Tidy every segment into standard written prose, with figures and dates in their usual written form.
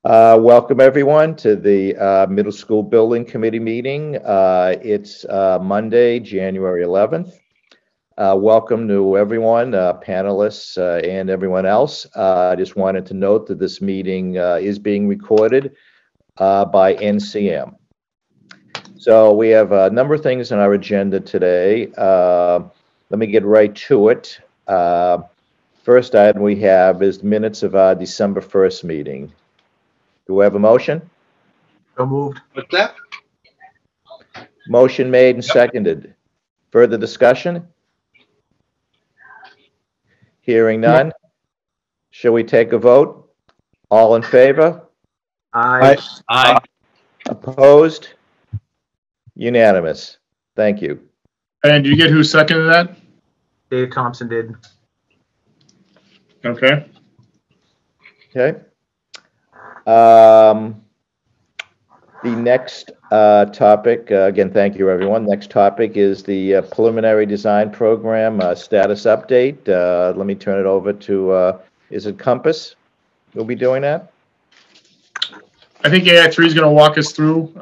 Welcome everyone to the Middle School Building Committee meeting. It's Monday, January 11th. Welcome to everyone, panelists and everyone else. I just wanted to note that this meeting is being recorded by NCM. So we have a number of things on our agenda today. Let me get right to it. First item we have is minutes of our December 1st meeting. Do we have a motion? So moved. What's that? Motion made and seconded. Further discussion? Hearing none. Shall we take a vote? All in favor? Aye. Aye. Opposed? Unanimous. Thank you. And do you get who seconded that? Dave Thompson did. Okay. Okay. The next topic, again, thank you, everyone. Next topic is the preliminary design program status update. Let me turn it over to, is it Compass who'll be doing that? I think AI3 is going to walk us through.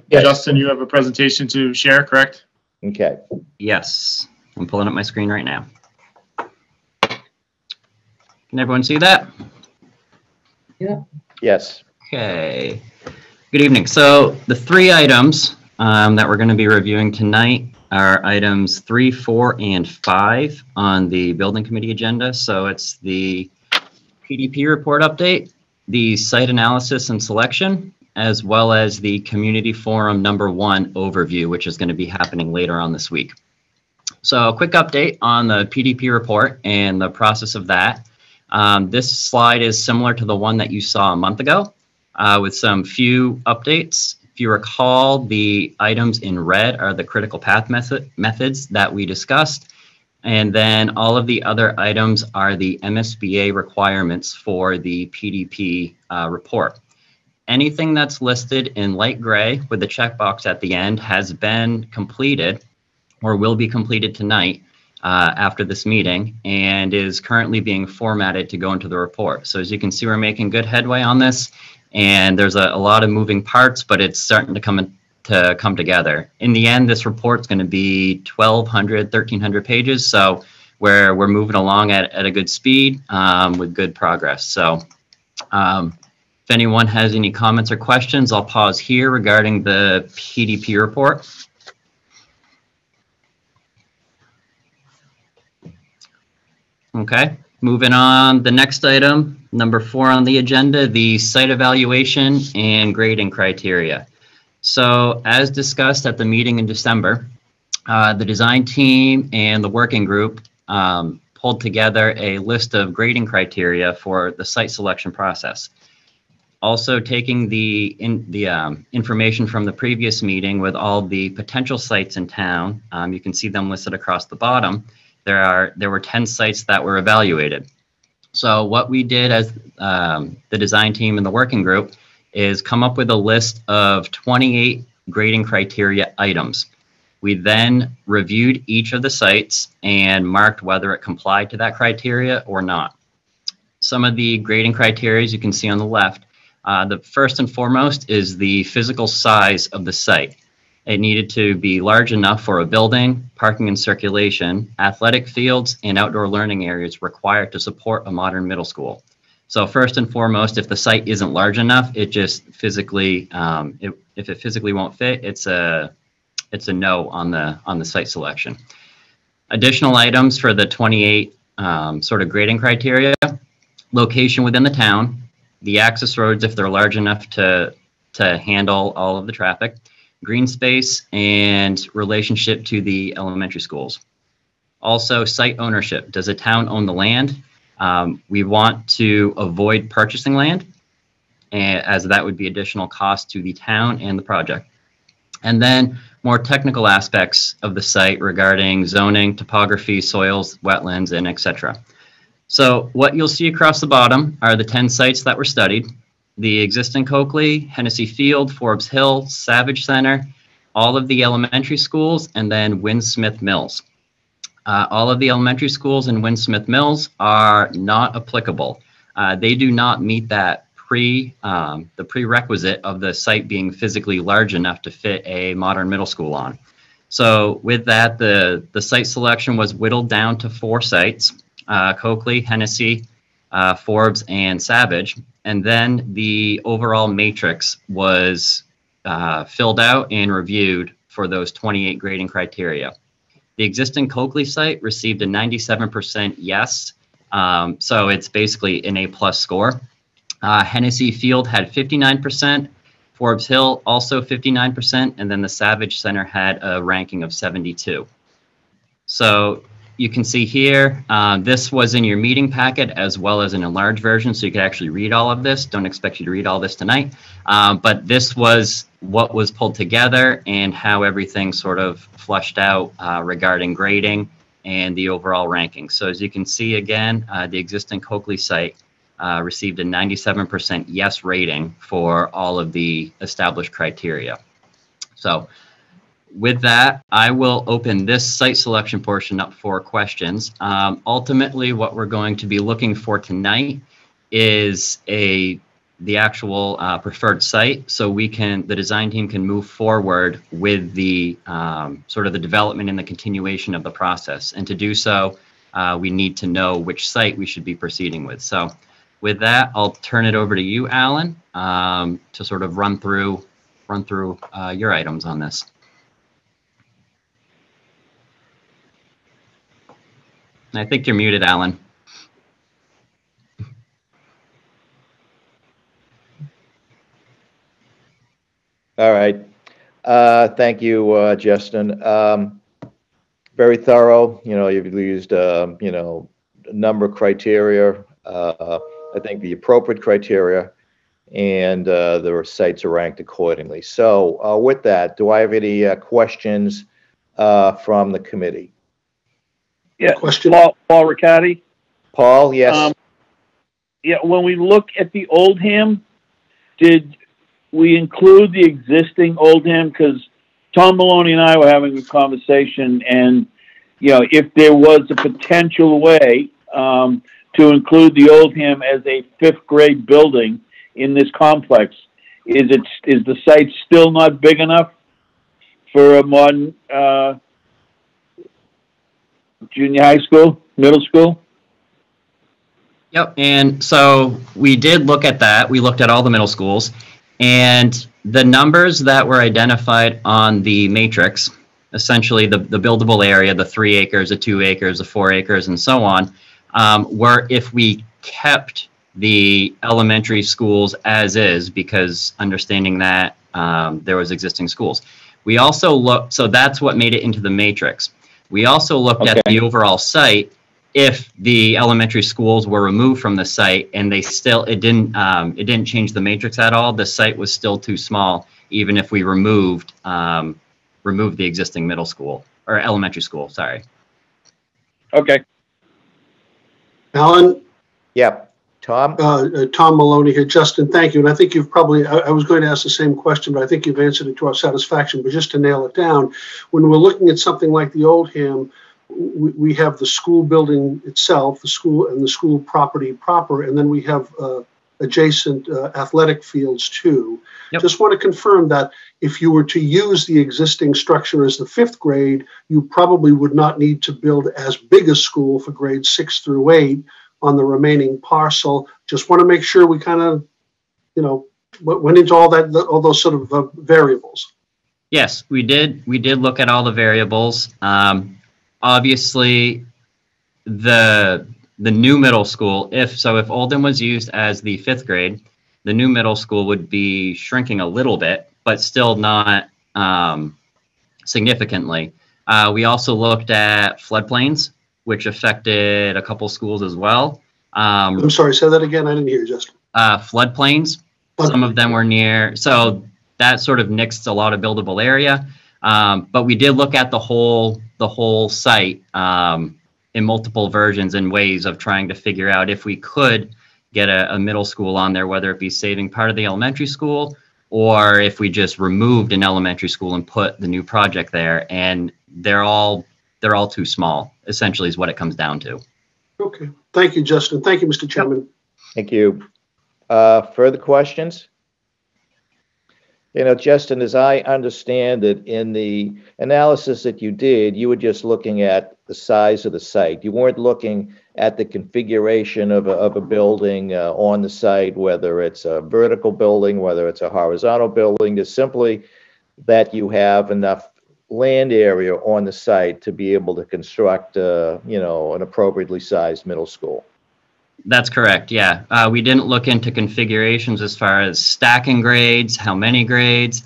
Yes. Justin, you have a presentation to share, correct? Okay. Yes, I'm pulling up my screen right now. Can everyone see that? Yeah. Yes. Okay. Good evening. So the three items that we're going to be reviewing tonight are items 3, 4, and 5 on the building committee agenda. So it's the PDP report update, the site analysis and selection, as well as the community forum #1 overview, which is going to be happening later on this week. So a quick update on the PDP report and the process of that. This slide is similar to the one that you saw a month ago with some few updates. If you recall, the items in red are the critical path methods that we discussed. And then all of the other items are the MSBA requirements for the PDP report. Anything that's listed in light gray with the checkbox at the end has been completed or will be completed tonight after this meeting and is currently being formatted to go into the report. So as you can see, we're making good headway on this, and there's a lot of moving parts, but it's starting to come together. In the end, this report's going to be 1,200, 1,300 pages, so we're moving along at a good speed with good progress. So if anyone has any comments or questions, I'll pause here regarding the PDP report. Okay, moving on. The next item, #4 on the agenda, the site evaluation and grading criteria. So as discussed at the meeting in December, the design team and the working group pulled together a list of grading criteria for the site selection process. Also taking the information from the previous meeting with all the potential sites in town, you can see them listed across the bottom. There were 10 sites that were evaluated. So what we did as the design team and the working group is come up with a list of 28 grading criteria items. We then reviewed each of the sites and marked whether it complied to that criteria or not. Some of the grading criteria you can see on the left. The first and foremost is the physical size of the site. It needed to be large enough for a building, parking and circulation, athletic fields, and outdoor learning areas required to support a modern middle school. So first and foremost, if the site isn't large enough, it just physically, if it physically won't fit, it's a no on the site selection. Additional items for the 28 sort of grading criteria: location within the town, the access roads if they're large enough to handle all of the traffic, green space, and relationship to the elementary schools. Also, site ownership. Does a town own the land? We want to avoid purchasing land, as that would be additional cost to the town and the project. And then more technical aspects of the site regarding zoning, topography, soils, wetlands, and etc. So what you'll see across the bottom are the 10 sites that were studied. The existing Coakley, Hennessy Field, Forbes Hill, Savage Center, all of the elementary schools, and then Winsmith Mills. All of the elementary schools in Winsmith Mills are not applicable. They do not meet that the prerequisite of the site being physically large enough to fit a modern middle school on. So with that, the site selection was whittled down to 4 sites, Coakley, Hennessy, Forbes, and Savage. And then the overall matrix was filled out and reviewed for those 28 grading criteria. The existing Coakley site received a 97% yes, so it's basically an A+ score. Hennessy Field had 59%, Forbes Hill also 59%, and then the Savage Center had a ranking of 72. So you can see here, this was in your meeting packet as well as in a large version, so you could actually read all of this. Don't expect you to read all this tonight, but this was what was pulled together and how everything sort of flushed out regarding grading and the overall ranking. So as you can see again, the existing Coakley site received a 97% yes rating for all of the established criteria. So with that, I will open this site selection portion up for questions. Ultimately, what we're going to be looking for tonight is the actual preferred site, so the design team can move forward with the sort of the development and the continuation of the process. And to do so, we need to know which site we should be proceeding with. So with that, I'll turn it over to you, Alan, to sort of run through your items on this. I think you're muted, Alan. All right. Thank you, Justin. Very thorough. You've used, a number of criteria. I think the appropriate criteria, and the sites are ranked accordingly. So with that, do I have any questions from the committee? Yeah, Question. Paul Riccardi. Paul, yes. Yeah, when we look at the Oldham, did we include the existing Oldham? Because Tom Maloney and I were having a conversation, and if there was a potential way to include the Oldham as a 5th grade building in this complex, is the site still not big enough for a modern junior high school, middle school? Yep, and so we did look at that. We looked at all the middle schools, and the numbers that were identified on the matrix, essentially the buildable area, the 3 acres, the 2 acres, the 4 acres, and so on, were if we kept the elementary schools as is, because understanding that there was existing schools. We also looked, so that's what made it into the matrix. We also looked at the overall site. If the elementary schools were removed from the site and it didn't change the matrix at all, the site was still too small, even if we removed the existing middle school or elementary school, sorry. Okay. Alan? Yep. Tom? Tom Maloney here. Justin, thank you. And I think you've probably, I was going to ask the same question, but I think you've answered it to our satisfaction. But just to nail it down, when we're looking at something like the Oldham, we have the school building itself, the school and the school property proper, and then we have adjacent athletic fields too. Yep. Just want to confirm that if you were to use the existing structure as the 5th grade, you probably would not need to build as big a school for grades 6 through 8 on the remaining parcel. Just want to make sure we kind of, went into all those sort of variables. Yes, we did. We did look at all the variables. Obviously, the new middle school, if Oldham was used as the 5th grade, the new middle school would be shrinking a little bit, but still not significantly. We also looked at floodplains, which affected a couple schools as well. I'm sorry, say that again. I didn't hear you, Justin. Floodplains. Some of them were near, so that sort of nixed a lot of buildable area. But we did look at the whole site in multiple versions and ways of trying to figure out if we could get a middle school on there, whether it be saving part of the elementary school or if we just removed an elementary school and put the new project there. And they're all too small, essentially, is what it comes down to. Okay. Thank you, Justin. Thank you, Mr. Chairman. Thank you. Further questions? You know, Justin, as I understand it, in the analysis that you did, you were just looking at the size of the site. You weren't looking at the configuration of a building on the site, whether it's a vertical building, whether it's a horizontal building. Just simply that you have enough land area on the site to be able to construct, you know, an appropriately sized middle school. That's correct, yeah. We didn't look into configurations as far as stacking grades, how many grades.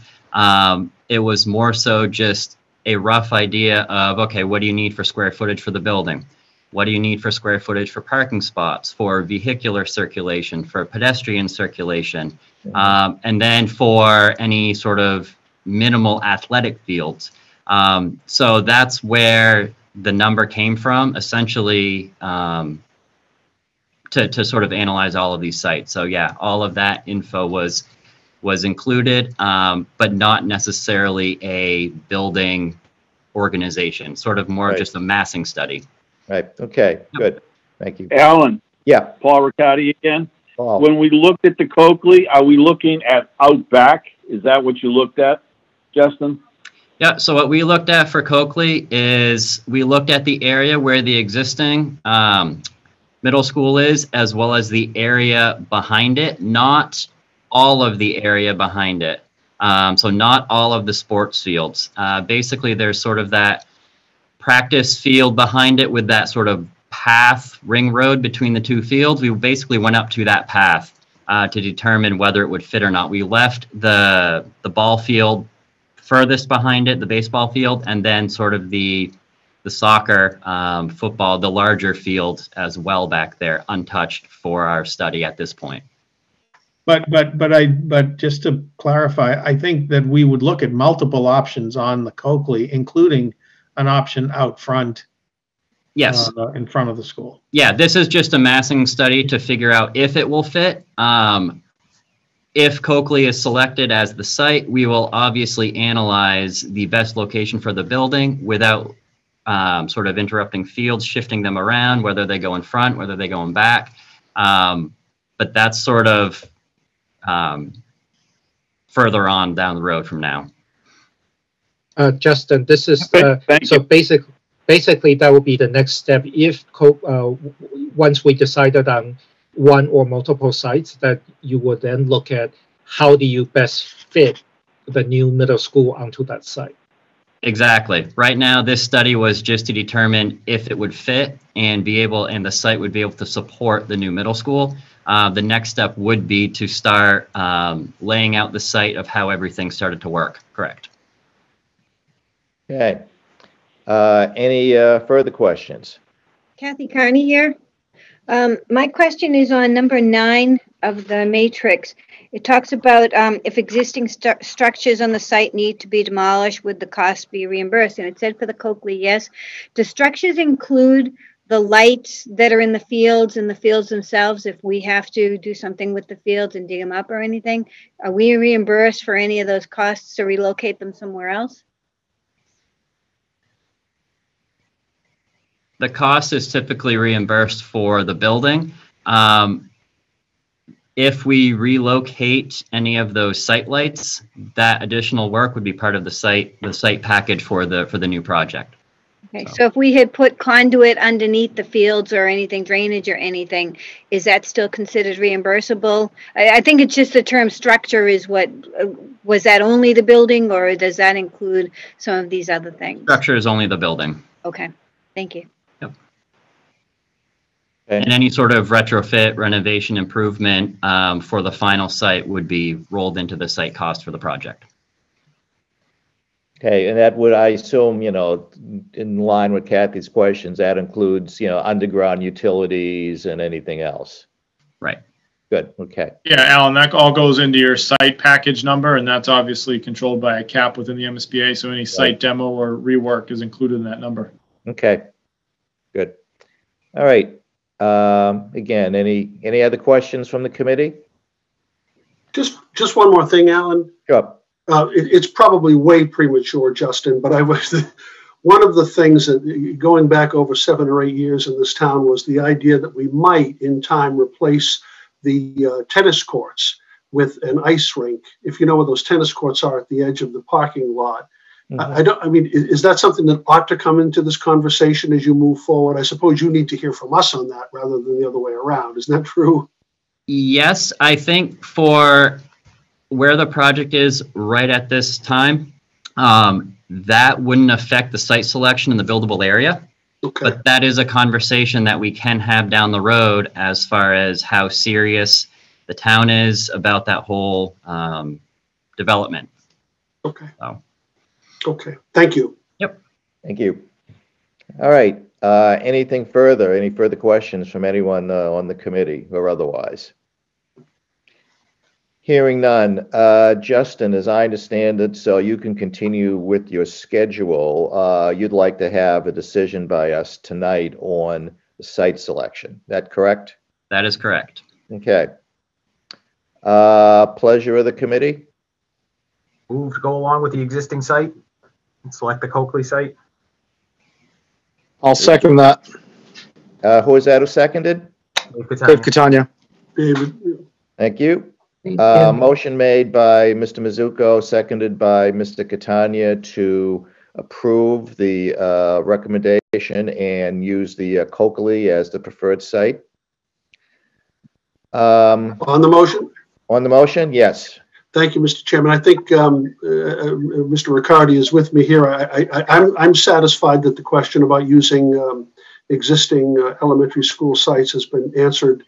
It was more so just a rough idea of, okay, what do you need for square footage for the building? What do you need for square footage for parking spots, for vehicular circulation, for pedestrian circulation, and then for any sort of minimal athletic fields. So that's where the number came from, essentially, to sort of analyze all of these sites. So yeah, all of that info was included, but not necessarily a building organization, sort of more just a massing study. Right. Okay. Good. Thank you. Alan, Yeah. Paul Riccardi again. Paul. When we looked at the Coakley, are we looking at out back? Is that what you looked at, Justin? Yeah, so what we looked at for Coakley is we looked at the area where the existing middle school is, as well as the area behind it, not all of the area behind it. So not all of the sports fields. Basically, there's sort of that practice field behind it with that sort of path, ring road between the two fields. We basically went up to that path to determine whether it would fit or not. We left the ball field furthest behind it, the baseball field, and then sort of the soccer, football, the larger field as well back there, untouched for our study at this point. But just to clarify, I think that we would look at multiple options on the Coakley, including an option out front. Yes. In front of the school. Yeah, this is just a massing study to figure out if it will fit. If Coakley is selected as the site, we will obviously analyze the best location for the building without sort of interrupting fields, shifting them around, whether they go in front, whether they go in back. But that's sort of further on down the road from now. Justin, this is Thank so you. basically that will be the next step. If once we decided on one or multiple sites, that you would then look at how do you best fit the new middle school onto that site. Exactly. Right now, this study was just to determine if it would fit and the site would be able to support the new middle school. The next step would be to start laying out the site of how everything started to work. Correct. Okay. Any further questions? Kathy Carney here. My question is on number 9 of the matrix. It talks about if existing structures on the site need to be demolished, would the cost be reimbursed? And it said for the Coakley, yes. Do structures include the lights that are in the fields and the fields themselves? If we have to do something with the fields and dig them up or anything, are we reimbursed for any of those costs to relocate them somewhere else? The cost is typically reimbursed for the building. If we relocate any of those site lights, that additional work would be part of the site package for the new project. Okay, so if we had put conduit underneath the fields or anything, drainage or anything, is that still considered reimbursable? I think it's just the term structure is what, was that only the building or does that include some of these other things? Structure is only the building. Okay, thank you. And any sort of retrofit, renovation, improvement for the final site would be rolled into the site cost for the project. Okay, and that would, I assume, you know, in line with Kathy's questions, that includes, you know, underground utilities and anything else. Right. Good, okay. Yeah, Alan, that all goes into your site package number, and that's obviously controlled by a cap within the MSBA, so any site demo or rework is included in that number. Okay, good. All right. Again, any other questions from the committee? Just one more thing, Alan. Sure. It's probably way premature, Justin, but I was one of the things that going back over 7 or 8 years in this town was the idea that we might in time replace the tennis courts with an ice rink, if you know where those tennis courts are at the edge of the parking lot. I mean, is that something that ought to come into this conversation as you move forward? I suppose you need to hear from us on that rather than the other way around. Isn't that true? Yes, I think for where the project is right at this time, that wouldn't affect the site selection in the buildable area. Okay. But that is a conversation that we can have down the road as far as how serious the town is about that whole development. Okay. So. Okay. Thank you. Yep. Thank you. All right. Anything further? Any further questions from anyone on the committee or otherwise? Hearing none. Justin, as I understand it, so you can continue with your schedule. You'd like to have a decision by us tonight on the site selection. That correct? That is correct. Okay. Pleasure of the committee? Move to go along with the existing site and select the Coakley site. I'll second that. Who is that who seconded? Dave Catania. David. Thank you. Motion made by Mr. Mizuko, seconded by Mr. Catania to approve the recommendation and use the Coakley as the preferred site. On the motion? On the motion, yes. Thank you, Mr. Chairman. I think Mr. Riccardi is with me here. I'm satisfied that the question about using existing elementary school sites has been answered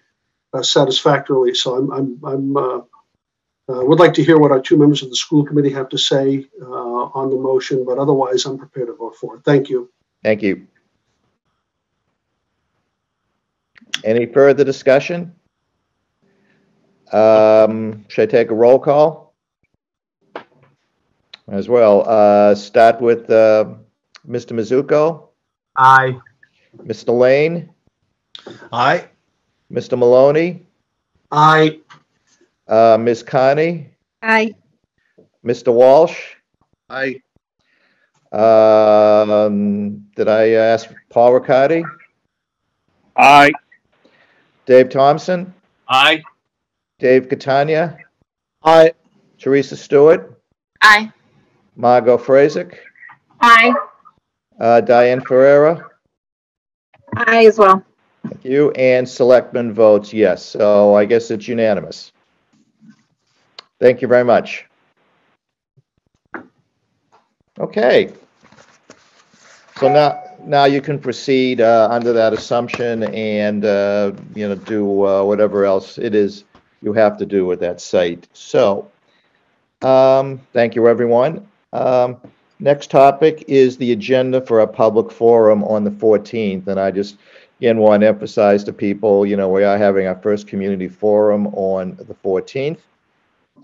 satisfactorily. So I would like to hear what our two members of the school committee have to say on the motion, but otherwise I'm prepared to vote for it. Thank you. Thank you. Any further discussion? Should I take a roll call as well? Start with Mr. Mizuko. Aye. Mr. Lane. Aye. Mr. Maloney. Aye. Ms. Connie. Aye. Mr. Walsh. Aye. Did I ask Paul Riccardi? Aye. Dave Thompson. Aye. Dave Catania. Aye. Teresa Stewart. Aye. Margot Frazick. Aye. Diane Ferreira. Aye as well. Thank you. And Selectman votes yes. So I guess it's unanimous. Thank you very much. Okay. So now you can proceed under that assumption and do whatever else it is you have to do with that site. So thank you, everyone. Next topic is the agenda for a public forum on the 14th, and I just again want to emphasize to people, we are having our first community forum on the 14th.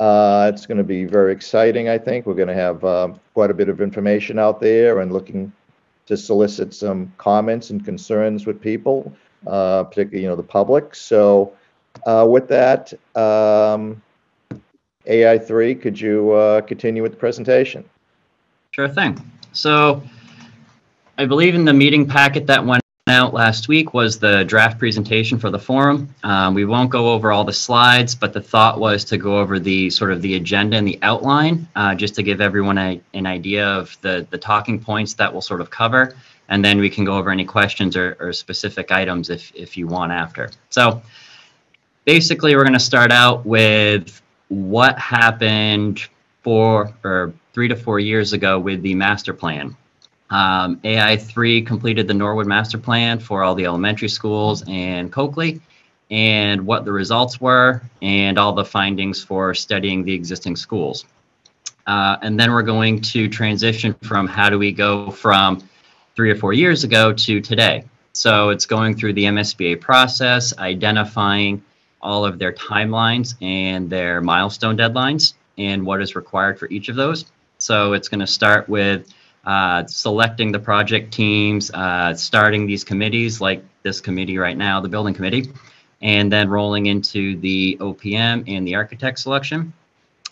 It's going to be very exciting, I think. We're going to have quite a bit of information out there and looking to solicit some comments and concerns with people, particularly, the public. So with that, AI3, could you continue with the presentation? Sure thing. So I believe in the meeting packet that went out last week was the draft presentation for the forum. We won't go over all the slides, but the thought was to go over the sort of the agenda and the outline, just to give everyone an idea of the talking points that we'll sort of cover, and then we can go over any questions or specific items if you want after. So basically, we're going to start out with what happened 3 to 4 years ago with the master plan. AI3 completed the Norwood master plan for all the elementary schools and Coakley, and what the results were and all the findings for studying the existing schools. And then we're going to transition from how do we go from 3 or 4 years ago to today. So it's going through the MSBA process, identifying all of their timelines and their milestone deadlines and what is required for each of those. So it's going to start with selecting the project teams, starting these committees like this committee right now, the building committee, and then rolling into the OPM and the architect selection.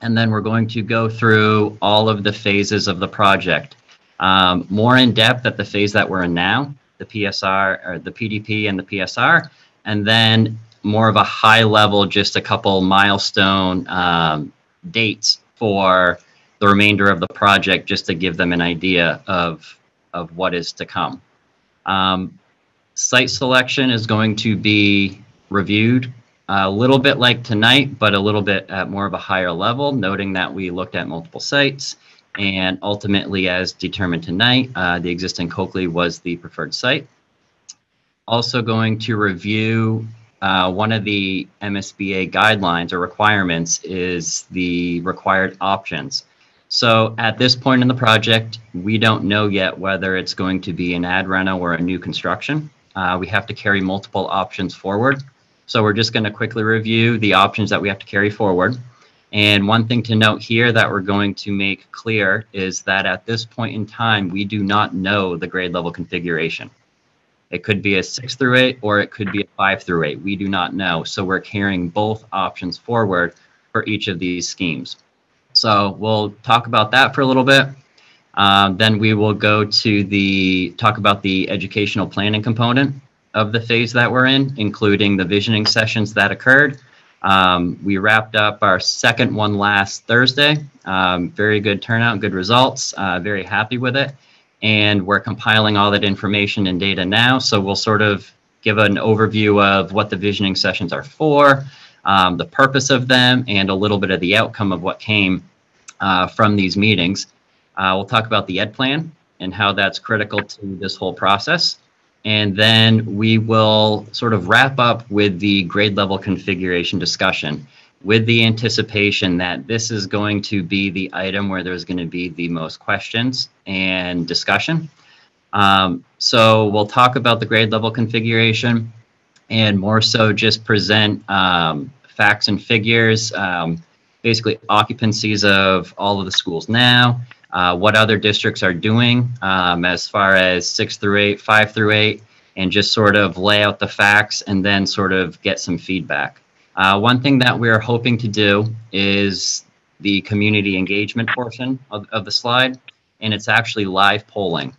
And then we're going to go through all of the phases of the project, more in depth at the phase that we're in now, the PSR or the PDP and the PSR, and then more of a high level, just a couple milestone dates for the remainder of the project, just to give them an idea of what is to come. Site selection is going to be reviewed a little bit like tonight, but a little bit at more of a higher level, noting that we looked at multiple sites, and ultimately, as determined tonight, the existing Coakley was the preferred site. Also going to review one of the MSBA guidelines or requirements is the required options. So at this point in the project, we don't know yet whether it's going to be an ad reno or a new construction. We have to carry multiple options forward. So we're just going to quickly review the options that we have to carry forward. And one thing to note here that we're going to make clear is that at this point in time, we do not know the grade level configuration. It could be a 6 through 8 or it could be a 5 through 8. We do not know. So we're carrying both options forward for each of these schemes. So we'll talk about that for a little bit. Then we will go to talk about the educational planning component of the phase that we're in, including the visioning sessions that occurred. We wrapped up our second one last Thursday. Very good turnout, good results, very happy with it. And we're compiling all that information and data now. So we'll sort of give an overview of what the visioning sessions are for, the purpose of them, and a little bit of the outcome of what came from these meetings. We'll talk about the ed plan and how that's critical to this whole process. And then we will sort of wrap up with the grade level configuration discussion, with the anticipation that this is going to be the item where there's going to be the most questions and discussion. So we'll talk about the grade level configuration and more so just present facts and figures, basically occupancies of all of the schools now, what other districts are doing as far as 6 through 8, 5 through 8, and just sort of lay out the facts and then sort of get some feedback. One thing that we're hoping to do is the community engagement portion of the slide, and it's actually live polling.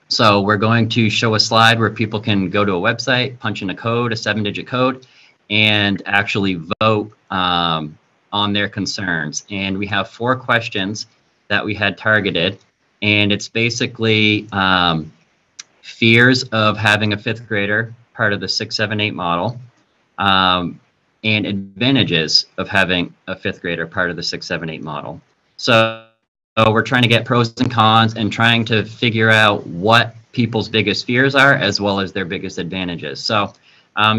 So we're going to show a slide where people can go to a website, punch in a code, a 7-digit code, and actually vote on their concerns. And we have 4 questions that we had targeted, and it's basically fears of having a 5th grader part of the 6, 7, 8 model, and advantages of having a 5th grader part of the 6, 7, 8 model. So we're trying to get pros and cons and trying to figure out what people's biggest fears are as well as their biggest advantages. So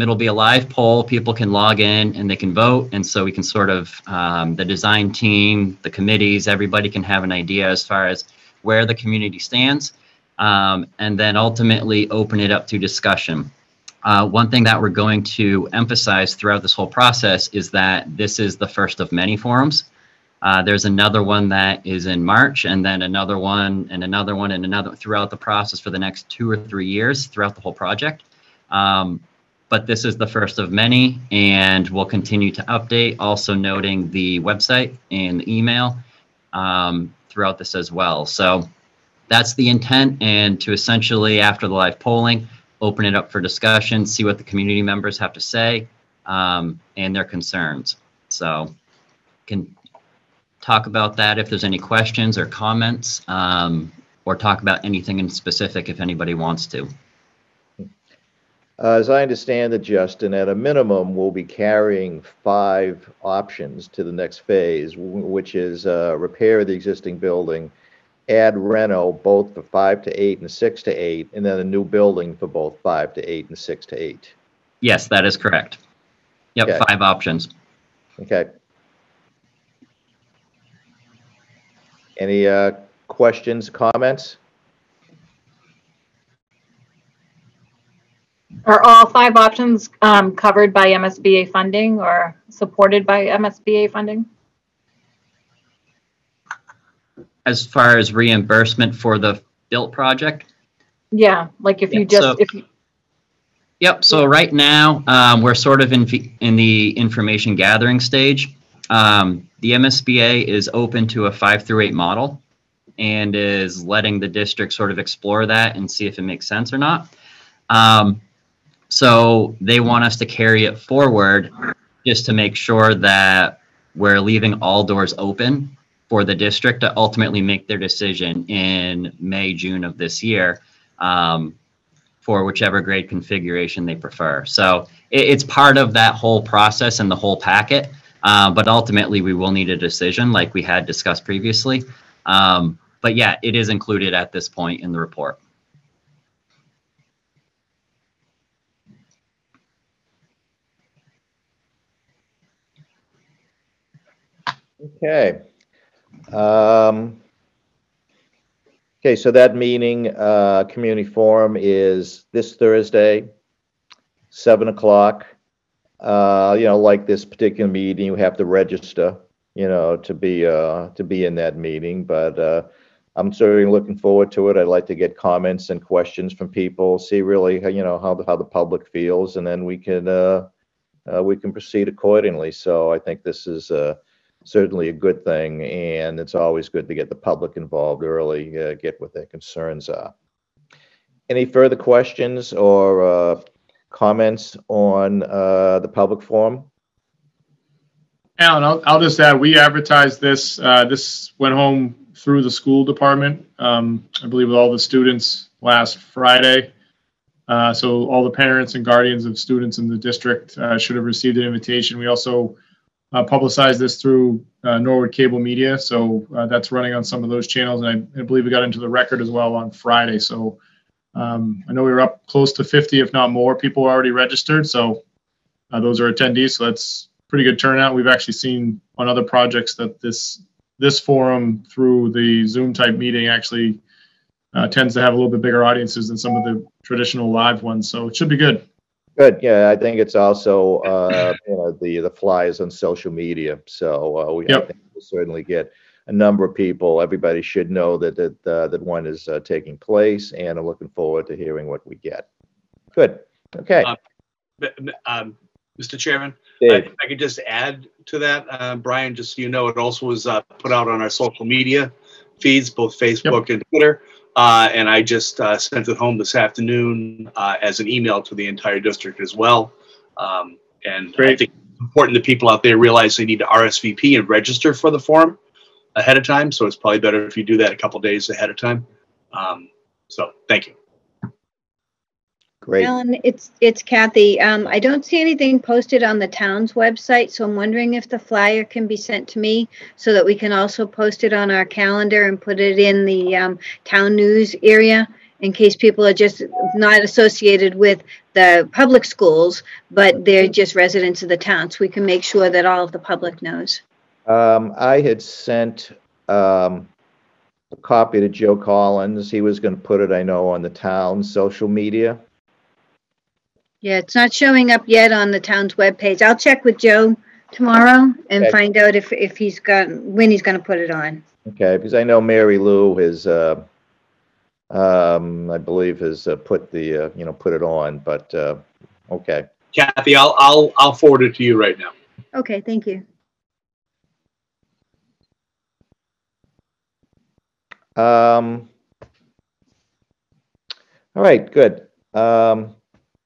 it'll be a live poll. People can log in and they can vote. And so we can sort of, the design team, the committees, everybody can have an idea as far as where the community stands, and then ultimately open it up to discussion. One thing that we're going to emphasize throughout this whole process is that this is the first of many forums. There's another one that is in March, and then another one, and another one, and another throughout the process for the next 2 or 3 years throughout the whole project. But this is the first of many, and we'll continue to update, also noting the website and the email throughout this as well. So that's the intent, and to essentially, after the live polling, open it up for discussion, see what the community members have to say, and their concerns. So can talk about that if there's any questions or comments, or talk about anything in specific if anybody wants to. As I understand it, Justin, at a minimum, we'll be carrying 5 options to the next phase, which is repair the existing building, add reno both for 5 to 8 and 6 to 8, and then a new building for both 5 to 8 and 6 to 8. Yes, that is correct. Yep, Okay. 5 options. Okay. Any questions, comments? Are all 5 options covered by MSBA funding or supported by MSBA funding? As far as reimbursement for the built project? Yeah, like if you just, so, if you, Yep, so right now, we're sort of in the information gathering stage. The MSBA is open to a 5 through 8 model and is letting the district sort of explore that and see if it makes sense or not. So they want us to carry it forward just to make sure that we're leaving all doors open for the district to ultimately make their decision in May, June of this year for whichever grade configuration they prefer. So it's part of that whole process and the whole packet. But ultimately, we will need a decision like we had discussed previously. But yeah, it is included at this point in the report. Okay. Okay, so that meeting, community forum is this Thursday, 7 o'clock. Like this particular meeting, you have to register, to be in that meeting. But I'm certainly looking forward to it. I'd like to get comments and questions from people, see really, how the public feels, and then we can proceed accordingly. So I think this is certainly a good thing, and it's always good to get the public involved early, get what their concerns are. Any further questions or comments on the public forum? Alan, I'll just add, we advertised this. This went home through the school department, I believe, with all the students last Friday. So all the parents and guardians of students in the district should have received an invitation. We also publicized this through Norwood Cable Media, so that's running on some of those channels, and I believe we got into the record as well on Friday. So I know we were up close to 50, if not more, people already registered. So those are attendees. So that's pretty good turnout. We've actually seen on other projects that this forum through the Zoom type meeting actually tends to have a little bit bigger audiences than some of the traditional live ones. So it should be good. Good. Yeah, I think it's also the flyers on social media. So I think we'll certainly get a number of people. Everybody should know that one is taking place, and I'm looking forward to hearing what we get. Good. Okay. Mr. Chairman, Dave. I could just add to that, Brian, just so you know, it also was put out on our social media feeds, both Facebook and Twitter. And I just sent it home this afternoon as an email to the entire district as well. And Great. I think it's important that people out there realize they need to RSVP and register for the forum ahead of time. So it's probably better if you do that a couple days ahead of time. So thank you. Great. Alan, it's Kathy. I don't see anything posted on the town's website, so I'm wondering if the flyer can be sent to me so that we can also post it on our calendar and put it in the town news area in case people are just not associated with the public schools, but they're just residents of the town, so we can make sure that all of the public knows. I had sent a copy to Joe Collins. He was going to put it, I know, on the town's social media. Yeah, it's not showing up yet on the town's webpage. I'll check with Joe tomorrow and find out if he's when he's going to put it on. Okay, because I know Mary Lou has, I believe, has put the put it on. But okay. Kathy, I'll forward it to you right now. Okay, thank you. All right, good.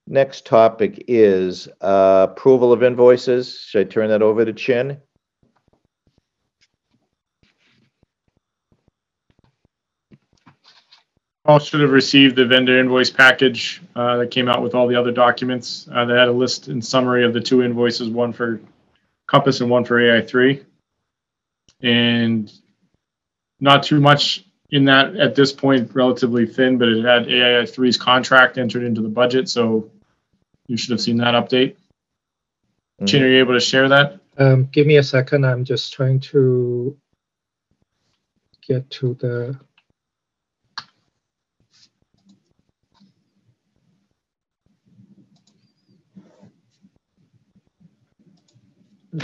Next topic is approval of invoices. Should I turn that over to Chin? All should have received the vendor invoice package that came out with all the other documents. They had a list and summary of the two invoices, one for Compass and one for AI3. And not too much in that at this point, relatively thin, but it had AI3's contract entered into the budget, so you should have seen that update. Chin, are you able to share that? Give me a second. I'm just trying to get to the...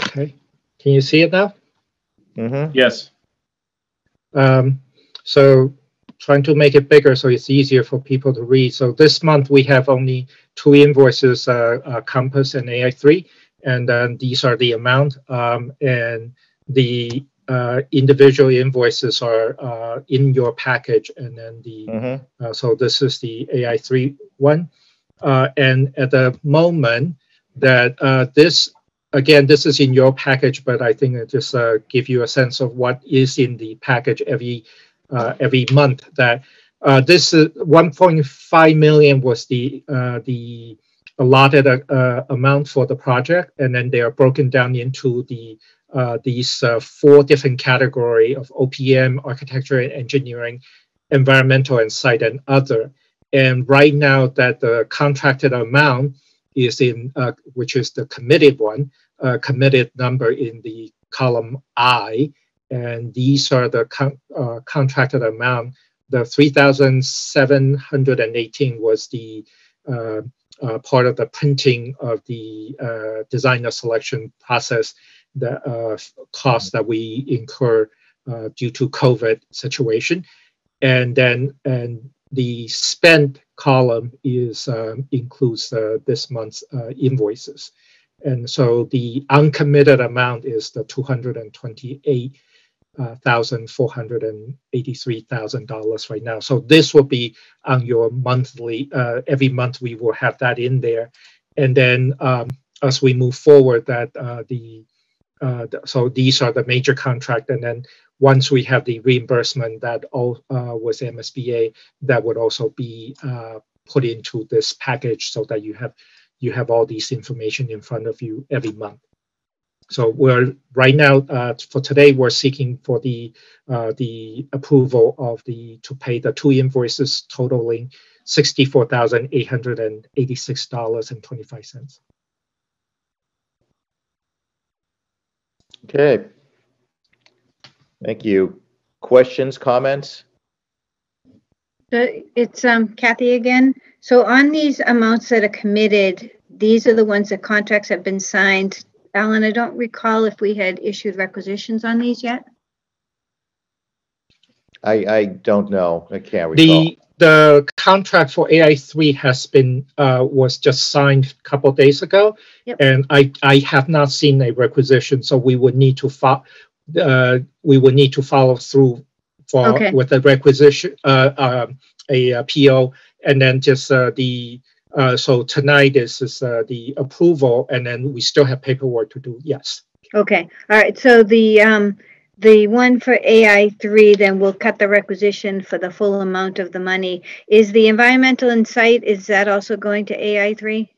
Okay. Can you see it now? Yes. So trying to make it bigger so it's easier for people to read. So this month we have only two invoices, Compass and AI3, and then these are the amount, and the individual invoices are in your package, and then the so this is the AI3 one, And at the moment that this, again, this is in your package, but I think it just give you a sense of what is in the package every month. That this 1.5 million was the allotted amount for the project, and then they are broken down into these 4 different categories of OPM, architecture and engineering, environmental and site and other. And right now that the contracted amount is in, which is the committed one, committed number in the column I, and these are the contracted amount. The 3,718 was the part of the printing of the designer selection process, the cost that we incur due to COVID situation. And then the spent column is includes this month's invoices. And so the uncommitted amount is the $228,483,000 right now. So this will be on your monthly, every month we will have that in there. And then as we move forward, that so these are the major contract. And then once we have the reimbursement that all was MSBA, that would also be put into this package so that you have all these information in front of you every month. So we're right now for today we're seeking for the approval of to pay the 2 invoices totaling $64,886.25. Okay. Thank you. Questions, comments? It's Kathy again. So on these amounts that are committed, these are the ones that contracts have been signed. Alan, I don't recall if we had issued requisitions on these yet. I don't know. I can't recall. The contract for AI3 has been was just signed a couple of days ago, yep. And I have not seen a requisition, so we would need to follow through with the requisition a PO, and then just so tonight is the approval, and then we still have paperwork to do. Yes. Okay. All right. So the one for AI3, then we'll cut the requisition for the full amount of the money. Is the environmental and site, is that also going to AI3?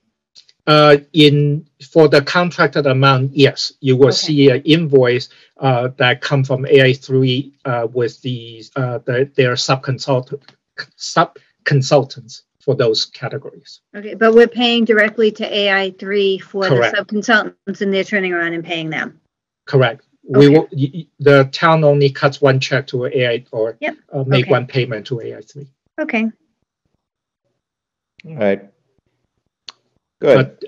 For the contracted amount, yes, you will see an invoice that come from AI3 with their sub-consultants for those categories. Okay, but we're paying directly to AI3 for Correct. The sub-consultants, and they're turning around and paying them. Correct. Okay. The town only cuts one check to AI or make one payment to AI3. Okay. All right. Good. But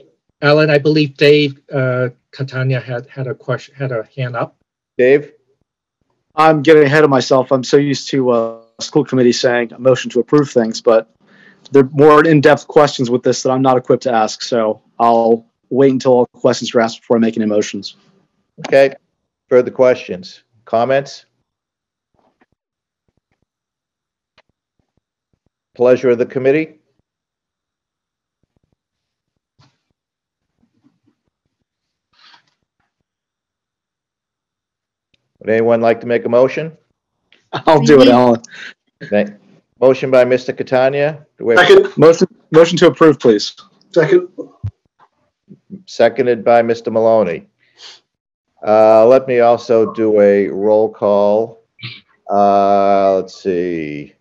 Alan, I believe Dave Catania had a question, had a hand up. Dave? I'm getting ahead of myself. I'm so used to school committee saying a motion to approve things, but there are more in-depth questions with this that I'm not equipped to ask. So I'll wait until all questions are asked before I make any motions. Okay. Further questions? Comments? Pleasure of the committee? Would anyone like to make a motion? I'll do it, Alan. Okay. Motion by Mr. Catania. Second. Motion to approve, please. Second. Seconded by Mr. Maloney. Let me also do a roll call. Let's see.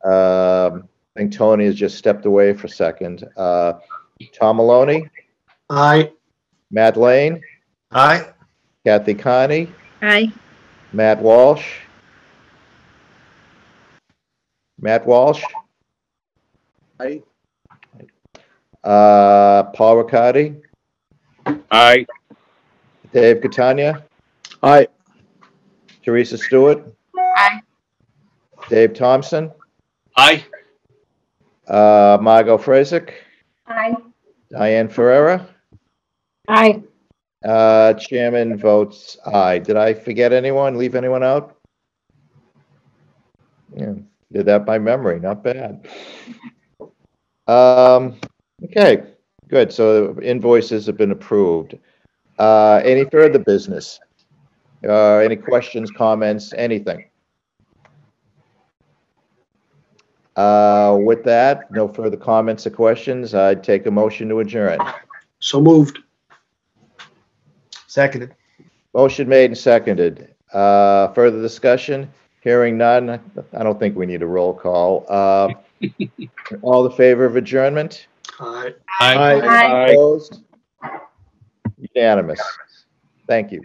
I think Tony has just stepped away for a second. Tom Maloney? Aye. Matt Lane? Aye. Kathy Connie? Aye. Matt Walsh? Matt Walsh? Aye. Paul Riccardi? Aye. Dave Catania? Aye. Teresa Stewart? Aye. Dave Thompson? Aye. Margot Frasick? Aye. Diane Ferreira? Aye. Chairman votes aye. Did I forget anyone? Leave anyone out? Yeah, did that by memory. Not bad. Okay, good. So invoices have been approved. Any further business? Any questions, comments, anything? With that, no further comments or questions. I'd take a motion to adjourn. So moved. Seconded. Motion made and seconded. Further discussion? Hearing none. I don't think we need a roll call. All in favor of adjournment? Aye. Aye. Opposed? Unanimous. Thank you.